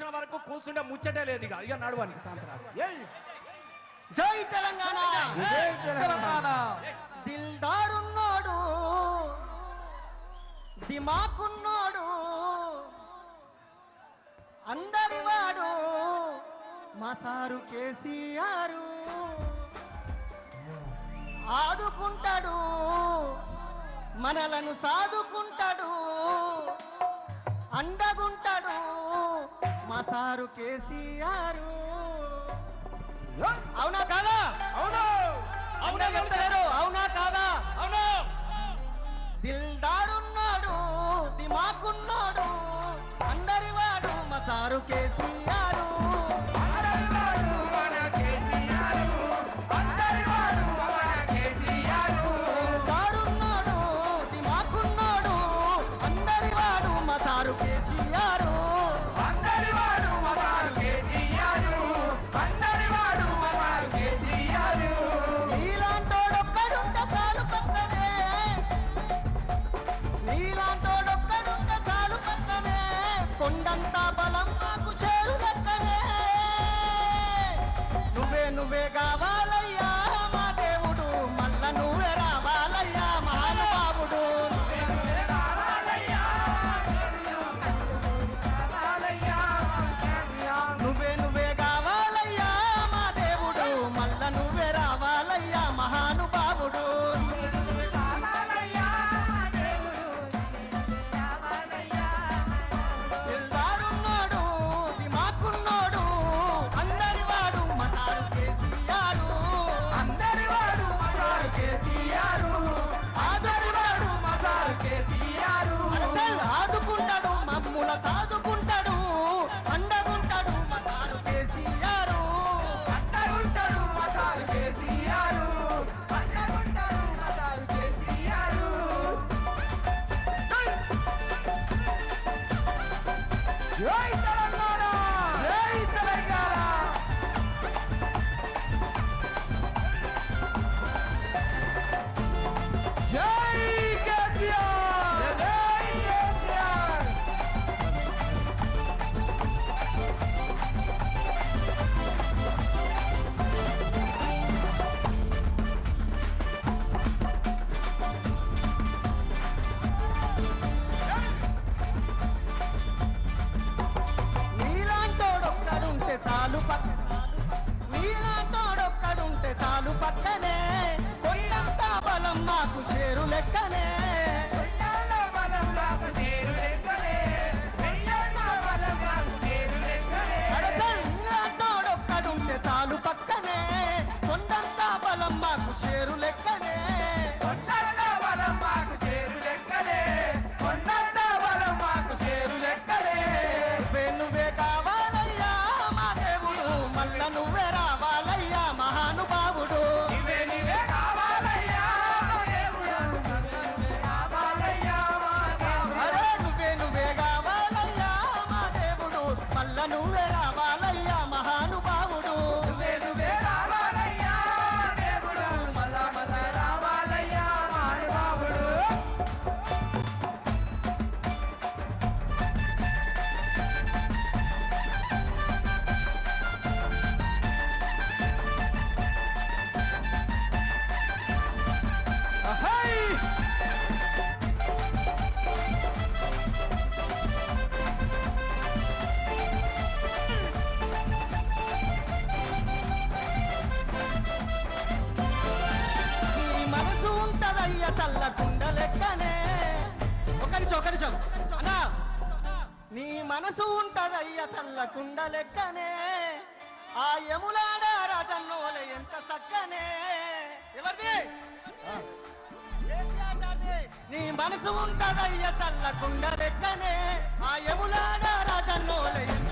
వచ్చిన వరకు కూర్చుంటే ముచ్చటే లేదు ఇక నడవని శాంతరాజు. జై తెలంగాణ, జై తెలంగాణ. దిల్దారున్నోడు దిమాకున్నోడు అందరివాడు మా సారు కేసీఆర్. ఆదుకుంటాడు మనలను సాదుకుంటాడు అండగుంటాడు మా సారు కేసీఆర్. అవునా కాదా? అవును అవునా చెప్తలేరు? అవునా కాదా? అవును. దిల్దారున్నాడు దిమాకున్నాడు అందరివాడు మా సారు కేసీఆర్. దిల్దారున్నాడు దిమాకున్నాడు అందరివాడు మా సారు కేసీఆర్. నీలాంటోడొక్కడుంటే చాలు పక్కనే, నీలాంటోడొక్కడుంటే చాలు పక్కనే, కొండంత బలం మాకు చేరు లెక్కనే. నువ్వే కావాలయ్యా మా దేవుడు, మళ్ళా నువ్వే రావాలయ్యా మహానుభావుడు. నువ్వే కావాలయ్యా మా దేవుడు, మళ్ళా నువ్వే రావాలయ్యా మహానుభావుడు. దిల్దారున్నాడు దిమాకున్నాడు అందరివాడు మా సారు కేసీఆర్. అరచల్ ఆదుకుంటాడు మమ్ముల సాదుకుంటాడు అండగుంటాడు మా సారు కేసీఆర్. జై తెలంగాణ, జై తెలంగాణ. జై కేసీఆర్, జై కేసీఆర్. నీలాంటోడొక్కడుంటే చాలు నీలాంటోడొక్కడుంటే చాలు పక్కనే, కొండంత బలం మాకు చేరు లెక్కనే. అరచల్ నీలాంటోడొక్కడుంటే చాలు పక్కనే, కొండంత బలం మాకు చేరు లెక్కనే. నువ్వే కావాలయ్యా మా దేవుడు, మళ్ళా నువ్వే రావాలయ్యా మహానుభావుడు. అరే నువ్వే కావాలయ్యా మా దేవుడు, మళ్ళా నువ్వే రావాలయ్యా మహానుభావుడు. నీ మనసు ఉంటదయ్య సల్లకుండ లెక్కనే. ఒక నిమిషం అన్నా, నీ మనసు ఉంటదయ్య సల్లకుండ లెక్కనే, ఆ యములాడ రాజన్నోల ఎంత సక్కనే. ఎవరిది? కేసీఆర్ గారిది. నీ మనసు ఉంటదయ్య సల్లకుండ లెక్కనే, ఆ యములాడ రాజన్నోల ఎంత